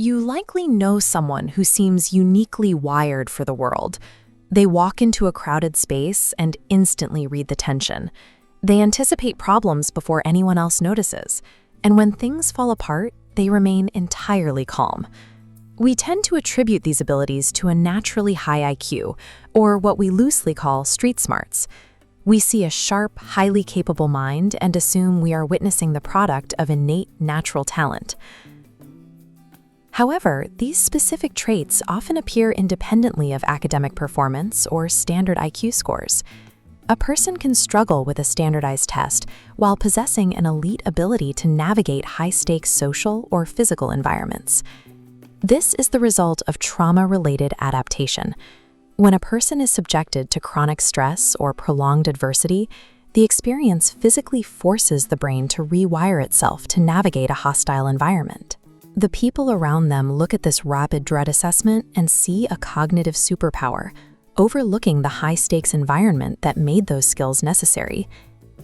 You likely know someone who seems uniquely wired for the world. They walk into a crowded space and instantly read the tension. They anticipate problems before anyone else notices, and when things fall apart, they remain entirely calm. We tend to attribute these abilities to a naturally high IQ, or what we loosely call street smarts. We see a sharp, highly capable mind and assume we are witnessing the product of innate natural talent. However, these specific traits often appear independently of academic performance or standard IQ scores. A person can struggle with a standardized test while possessing an elite ability to navigate high-stakes social or physical environments. This is the result of trauma-related adaptation. When a person is subjected to chronic stress or prolonged adversity, the experience physically forces the brain to rewire itself to navigate a hostile environment. The people around them look at this rapid dread assessment and see a cognitive superpower, overlooking the high-stakes environment that made those skills necessary.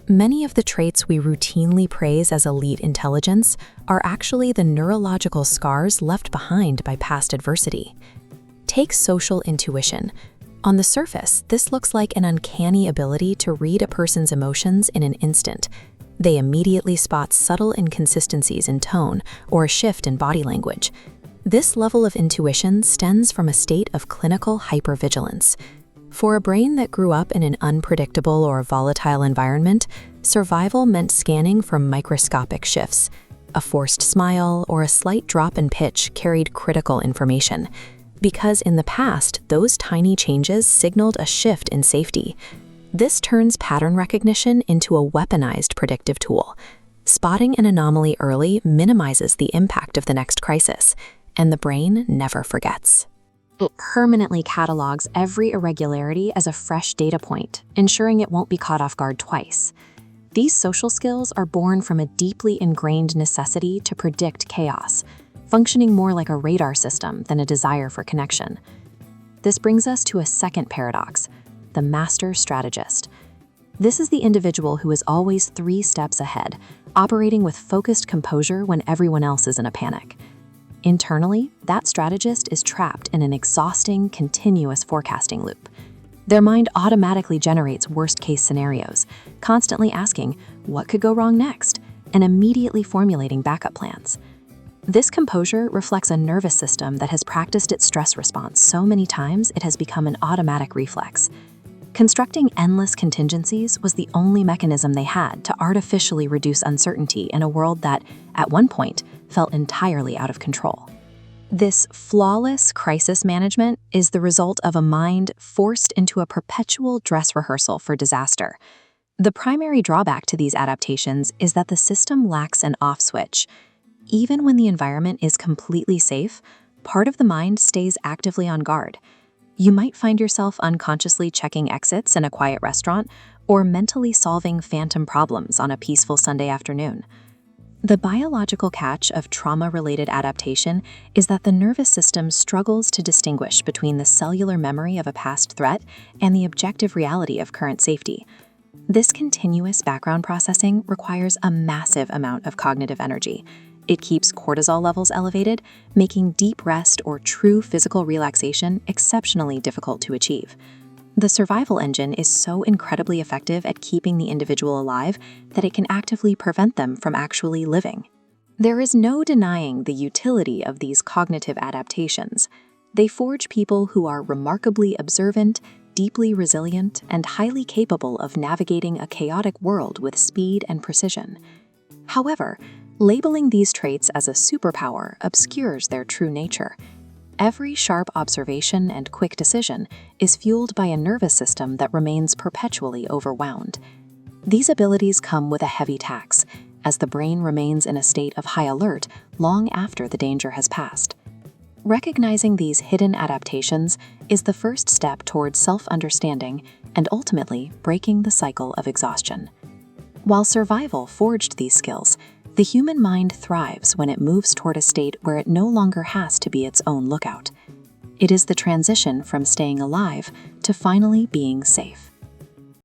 Many of the traits we routinely praise as elite intelligence are actually the neurological scars left behind by past adversity. Take social intuition. On the surface, this looks like an uncanny ability to read a person's emotions in an instant. They immediately spot subtle inconsistencies in tone or a shift in body language. This level of intuition stems from a state of clinical hypervigilance. For a brain that grew up in an unpredictable or volatile environment, survival meant scanning for microscopic shifts. A forced smile or a slight drop in pitch carried critical information, because in the past, those tiny changes signaled a shift in safety. This turns pattern recognition into a weaponized predictive tool. Spotting an anomaly early minimizes the impact of the next crisis, and the brain never forgets. It permanently catalogs every irregularity as a fresh data point, ensuring it won't be caught off guard twice. These social skills are born from a deeply ingrained necessity to predict chaos, functioning more like a radar system than a desire for connection. This brings us to a second paradox: the master strategist. This is the individual who is always 3 steps ahead, operating with focused composure when everyone else is in a panic. Internally, that strategist is trapped in an exhausting, continuous forecasting loop. Their mind automatically generates worst-case scenarios, constantly asking, what could go wrong next, and immediately formulating backup plans. This composure reflects a nervous system that has practiced its stress response so many times it has become an automatic reflex. Constructing endless contingencies was the only mechanism they had to artificially reduce uncertainty in a world that, at one point, felt entirely out of control. This flawless crisis management is the result of a mind forced into a perpetual dress rehearsal for disaster. The primary drawback to these adaptations is that the system lacks an off switch. Even when the environment is completely safe, part of the mind stays actively on guard. You might find yourself unconsciously checking exits in a quiet restaurant or mentally solving phantom problems on a peaceful Sunday afternoon. The biological catch of trauma-related adaptation is that the nervous system struggles to distinguish between the cellular memory of a past threat and the objective reality of current safety. This continuous background processing requires a massive amount of cognitive energy. It keeps cortisol levels elevated, making deep rest or true physical relaxation exceptionally difficult to achieve. The survival engine is so incredibly effective at keeping the individual alive that it can actively prevent them from actually living. There is no denying the utility of these cognitive adaptations. They forge people who are remarkably observant, deeply resilient, and highly capable of navigating a chaotic world with speed and precision. However, labeling these traits as a superpower obscures their true nature. Every sharp observation and quick decision is fueled by a nervous system that remains perpetually overwhelmed. These abilities come with a heavy tax, as the brain remains in a state of high alert long after the danger has passed. Recognizing these hidden adaptations is the first step towards self-understanding and ultimately breaking the cycle of exhaustion. While survival forged these skills, the human mind thrives when it moves toward a state where it no longer has to be its own lookout. It is the transition from staying alive to finally being safe.